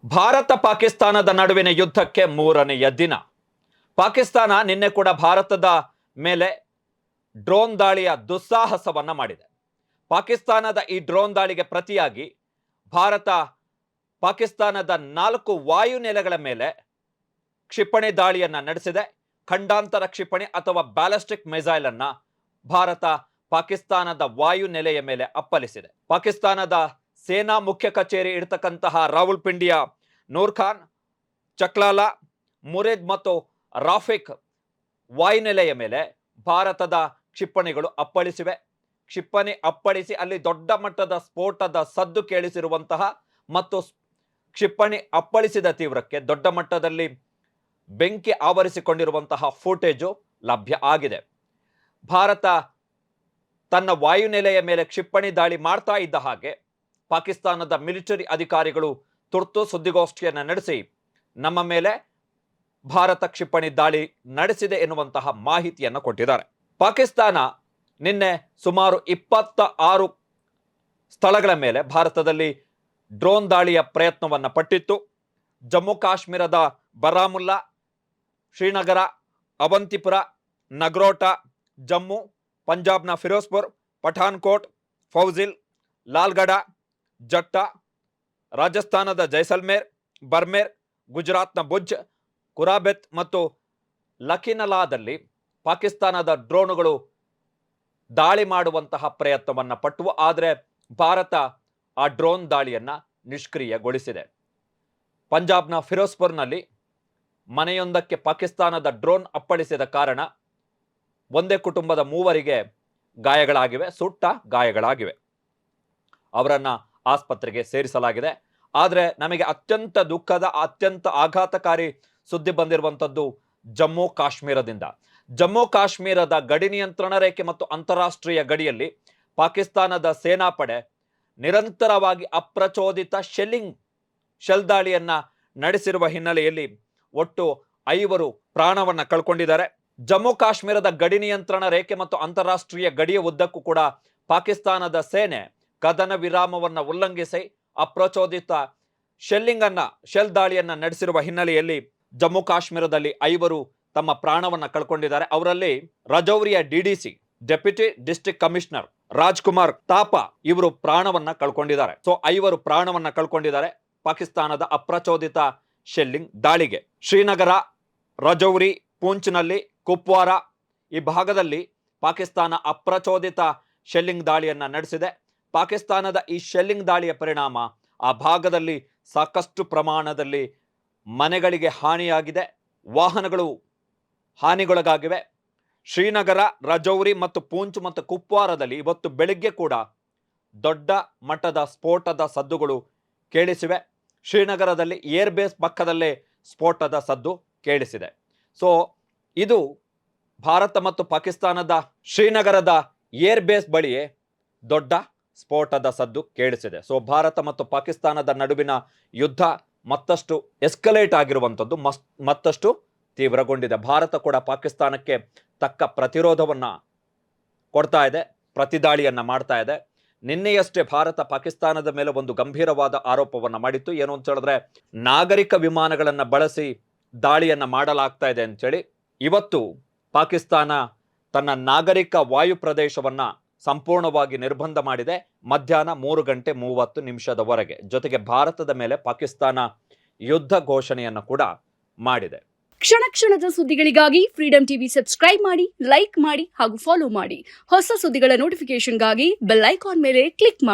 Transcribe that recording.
ಭಾರತ ಪಾಕಿಸ್ತಾನದ ನಡುವಿನ ಯುದ್ಧಕ್ಕೆ ಮೂರನೆಯ ದಿನ. ಪಾಕಿಸ್ತಾನ ನಿನ್ನೆ ಕೂಡ ಭಾರತದ ಮೇಲೆ ಡ್ರೋನ್ ದಾಳಿಯ ದುಸ್ಸಾಹಸವನ್ನ ಮಾಡಿದೆ. ಪಾಕಿಸ್ತಾನದ ಈ ಡ್ರೋನ್ ದಾಳಿಗೆ ಪ್ರತಿಯಾಗಿ ಭಾರತ ಪಾಕಿಸ್ತಾನದ 4 ವಾಯುನೆಲೆಗಳ ಮೇಲೆ ಕ್ಷಿಪಣಿ ದಾಳಿಯನ್ನ ನಡೆಸಿದೆ. ಖಂಡಾಂತರ ಕ್ಷಿಪಣಿ ಅಥವಾ ಬ್ಯಾಲಿಸ್ಟಿಕ್ ಮಿಸೈಲ್ ಅನ್ನ ಭಾರತ ಪಾಕಿಸ್ತಾನದ ವಾಯುನೆಲೆಯ ಮೇಲೆ ಅಪ್ಪಳಿಸಿದೆ. ಪಾಕಿಸ್ತಾನದ ಸೇನಾ ಮುಖ್ಯ ಕಚೇರಿ ಇರತಕ್ಕಂತಹ ರಾವಲ್ಪಿಂಡಿಯ ನೂರ್ ಖಾನ್, ಚಕ್ಲಾಲಾ, ಮುರಿದ್ ಮತ್ತು ರಾಫಿಕ್ ವಾಯುನೆಲೆಯ ಮೇಲೆ ಭಾರತದ ಕ್ಷಿಪಣಿಗಳು ಅಪ್ಪಳಿಸಿವೆ. ಕ್ಷಿಪಣಿ ಅಪ್ಪಳಿಸಿ ಅಲ್ಲಿ ದೊಡ್ಡ ಮಟ್ಟದ ಸ್ಫೋಟದ ಸದ್ದು ಕೇಳಿಸಿರುವಂತಹ ಮತ್ತು ಕ್ಷಿಪಣಿ ಅಪ್ಪಳಿಸಿದ ತೀವ್ರಕ್ಕೆ ದೊಡ್ಡ ಮಟ್ಟದಲ್ಲಿ ಬೆಂಕಿ ಆವರಿಸಿಕೊಂಡಿರುವಂತಹ ಫುಟೇಜು ಲಭ್ಯ ಆಗಿದೆ. ಭಾರತ ತನ್ನ ವಾಯುನೆಲೆಯ ಮೇಲೆ ಕ್ಷಿಪಣಿ ದಾಳಿ ಮಾಡ್ತಾ ಇದ್ದ ಹಾಗೆ ಪಾಕಿಸ್ತಾನದ ಮಿಲಿಟರಿ ಅಧಿಕಾರಿಗಳು ತುರ್ತು ಸುದ್ದಿಗೋಷ್ಠಿಯನ್ನು ನಡೆಸಿ ನಮ್ಮ ಮೇಲೆ ಭಾರತ ಕ್ಷಿಪಣಿ ದಾಳಿ ನಡೆಸಿದೆ ಎನ್ನುವಂತಹ ಮಾಹಿತಿಯನ್ನು ಕೊಟ್ಟಿದ್ದಾರೆ. ಪಾಕಿಸ್ತಾನ ನಿನ್ನೆ ಸುಮಾರು 26 ಸ್ಥಳಗಳ ಮೇಲೆ ಭಾರತದಲ್ಲಿ ಡ್ರೋನ್ ದಾಳಿಯ ಪ್ರಯತ್ನವನ್ನು ಪಟ್ಟಿತ್ತು. ಜಮ್ಮು ಕಾಶ್ಮೀರದ ಬಾರಾಮುಲ್ಲಾ, ಶ್ರೀನಗರ, ಅವಂತಿಪುರ, ನಗ್ರೋಟಾ, ಜಮ್ಮು, ಪಂಜಾಬ್ನ ಫಿರೋಜ್ಪುರ್, ಪಠಾನ್ಕೋಟ್, ಫೌಜಿಲ್, ಲಾಲ್ಗಢ, ಜಟ್ಟಾ, ರಾಜಸ್ಥಾನದ ಜೈಸಲ್ಮೇರ್, ಬರ್ಮೇರ್, ಗುಜರಾತ್ನ ಭುಜ್, ಕುರಾಬೆತ್ ಮತ್ತು ಲಖಿನಲಾದಲ್ಲಿ ಪಾಕಿಸ್ತಾನದ ಡ್ರೋನುಗಳು ದಾಳಿ ಮಾಡುವಂತಹ ಪ್ರಯತ್ನವನ್ನ ಪಟ್ಟವು. ಆದರೆ ಭಾರತ ಆ ಡ್ರೋನ್ ದಾಳಿಯನ್ನ ನಿಷ್ಕ್ರಿಯಗೊಳಿಸಿದೆ. ಪಂಜಾಬ್ನ ಫಿರೋಜ್ಪುರ್ನಲ್ಲಿ ಮನೆಯೊಂದಕ್ಕೆ ಪಾಕಿಸ್ತಾನದ ಡ್ರೋನ್ ಅಪ್ಪಳಿಸಿದ ಕಾರಣ ಒಂದೇ ಕುಟುಂಬದ 3 ಗಾಯಗಳಾಗಿವೆ, ಸುಟ್ಟ ಗಾಯಗಳಾಗಿವೆ. ಅವರನ್ನ ಆಸ್ಪತ್ರೆಗೆ ಸೇರಿಸಲಾಗಿದೆ. ಆದರೆ ನಮಗೆ ಅತ್ಯಂತ ದುಃಖದ, ಅತ್ಯಂತ ಆಘಾತಕಾರಿ ಸುದ್ದಿ ಬಂದಿರುವಂಥದ್ದು ಜಮ್ಮು ಕಾಶ್ಮೀರದಿಂದ. ಜಮ್ಮು ಕಾಶ್ಮೀರದ ಗಡಿ ನಿಯಂತ್ರಣ ರೇಖೆ ಮತ್ತು ಅಂತಾರಾಷ್ಟ್ರೀಯ ಗಡಿಯಲ್ಲಿ ಪಾಕಿಸ್ತಾನದ ಸೇನಾಪಡೆ ನಿರಂತರವಾಗಿ ಅಪ್ರಚೋದಿತ ಶೆಲ್ ದಾಳಿಯನ್ನ ನಡೆಸಿರುವ ಹಿನ್ನೆಲೆಯಲ್ಲಿ ಒಟ್ಟು 5 ಪ್ರಾಣವನ್ನ ಕಳ್ಕೊಂಡಿದ್ದಾರೆ. ಜಮ್ಮು ಕಾಶ್ಮೀರದ ಗಡಿ ನಿಯಂತ್ರಣ ರೇಖೆ ಮತ್ತು ಅಂತಾರಾಷ್ಟ್ರೀಯ ಗಡಿಯ ಉದ್ದಕ್ಕೂ ಕೂಡ ಪಾಕಿಸ್ತಾನದ ಸೇನೆ ಕದನ ವಿರಾಮವನ್ನ ಉಲ್ಲಂಘಿಸಿ ಅಪ್ರಚೋದಿತ ಶೆಲ್ ದಾಳಿಯನ್ನ ನಡೆಸಿರುವ ಹಿನ್ನೆಲೆಯಲ್ಲಿ ಜಮ್ಮು ಕಾಶ್ಮೀರದಲ್ಲಿ 5 ತಮ್ಮ ಪ್ರಾಣವನ್ನ ಕಳ್ಕೊಂಡಿದ್ದಾರೆ. ಅವರಲ್ಲಿ ರಜೌರಿಯ DDC, deputy district commissioner Rajkumar ತಾಪಾ ಇವರು ಪ್ರಾಣವನ್ನ ಕಳ್ಕೊಂಡಿದ್ದಾರೆ. 5 ಪ್ರಾಣವನ್ನ ಕಳ್ಕೊಂಡಿದ್ದಾರೆ ಪಾಕಿಸ್ತಾನದ ಅಪ್ರಚೋದಿತ ಶೆಲ್ಲಿಂಗ್ ದಾಳಿಗೆ. ಶ್ರೀನಗರ, ರಜೌರಿ, ಪೂಂಚ್ನಲ್ಲಿ, ಕುಪ್ವಾರ ಈ ಭಾಗದಲ್ಲಿ ಪಾಕಿಸ್ತಾನ ಅಪ್ರಚೋದಿತ ಶೆಲ್ಲಿಂಗ್ ದಾಳಿಯನ್ನ ನಡೆಸಿದೆ. ಪಾಕಿಸ್ತಾನದ ಈ ಶೆಲ್ಲಿಂಗ್ ದಾಳಿಯ ಪರಿಣಾಮ ಆ ಭಾಗದಲ್ಲಿ ಸಾಕಷ್ಟು ಪ್ರಮಾಣದಲ್ಲಿ ಮನೆಗಳಿಗೆ ಹಾನಿಯಾಗಿದೆ, ವಾಹನಗಳು ಹಾನಿಗೊಳಗಾಗಿವೆ. ಶ್ರೀನಗರ, ರಜೌರಿ ಮತ್ತು ಪೂಂಚ್ ಮತ್ತು ಕುಪ್ವಾರದಲ್ಲಿ ಇವತ್ತು ಬೆಳಿಗ್ಗೆ ಕೂಡ ದೊಡ್ಡ ಮಟ್ಟದ ಸ್ಫೋಟದ ಸದ್ದುಗಳು ಕೇಳಿಸಿವೆ. ಶ್ರೀನಗರದಲ್ಲಿ ಏರ್ ಬೇಸ್ ಪಕ್ಕದಲ್ಲೇ ಸ್ಫೋಟದ ಸದ್ದು ಕೇಳಿಸಿದೆ. ಇದು ಭಾರತ ಮತ್ತು ಪಾಕಿಸ್ತಾನದ ಶ್ರೀನಗರದ ಏರ್ ಬೇಸ್ ಬಳಿಯೇ ದೊಡ್ಡ ಸ್ಫೋಟದ ಸದ್ದು ಕೇಳಿಸಿದೆ. ಭಾರತ ಮತ್ತು ಪಾಕಿಸ್ತಾನದ ನಡುವಿನ ಯುದ್ಧ ಮತ್ತಷ್ಟು ಎಸ್ಕಲೇಟ್ ಆಗಿರುವಂಥದ್ದು ಮತ್ತಷ್ಟು ತೀವ್ರಗೊಂಡಿದೆ. ಭಾರತ ಕೂಡ ಪಾಕಿಸ್ತಾನಕ್ಕೆ ತಕ್ಕ ಪ್ರತಿರೋಧವನ್ನ ಕೊಡ್ತಾ ಇದೆ, ಪ್ರತಿದಾಳಿಯನ್ನ ಮಾಡ್ತಾ ಇದೆ. ನಿನ್ನೆಯಷ್ಟೇ ಭಾರತ ಪಾಕಿಸ್ತಾನದ ಮೇಲೆ ಒಂದು ಗಂಭೀರವಾದ ಆರೋಪವನ್ನ ಮಾಡಿತ್ತು. ಏನು ಅಂತ ಹೇಳಿದ್ರೆ, ನಾಗರಿಕ ವಿಮಾನಗಳನ್ನ ಬಳಸಿ ದಾಳಿಯನ್ನ ಮಾಡಲಾಗ್ತಾ ಇದೆ ಅಂತೇಳಿ. ಇವತ್ತು ಪಾಕಿಸ್ತಾನ ತನ್ನ ನಾಗರಿಕ ವಾಯು ಪ್ರದೇಶವನ್ನ ಸಂಪೂರ್ಣವಾಗಿ ನಿರ್ಬಂಧ ಮಾಡಿದೆ, ಮಧ್ಯಾಹ್ನ 3:30 ಜೊತೆಗೆ ಭಾರತದ ಮೇಲೆ ಪಾಕಿಸ್ತಾನ ಯುದ್ಧ ಘೋಷಣೆಯನ್ನು ಕೂಡ ಮಾಡಿದೆ. ಕ್ಷಣ ಕ್ಷಣದ ಸುದ್ದಿಗಳಿಗಾಗಿ ಫ್ರೀಡಂ ಟಿವಿ ಸಬ್ಸ್ಕ್ರೈಬ್ ಮಾಡಿ, ಲೈಕ್ ಮಾಡಿ ಹಾಗೂ ಫಾಲೋ ಮಾಡಿ. ಹೊಸ ಸುದ್ದಿಗಳ ನೋಟಿಫಿಕೇಶನ್ಗಾಗಿ ಬೆಲ್ ಐಕಾನ್ ಮೇಲೆ ಕ್ಲಿಕ್ ಮಾಡಿ.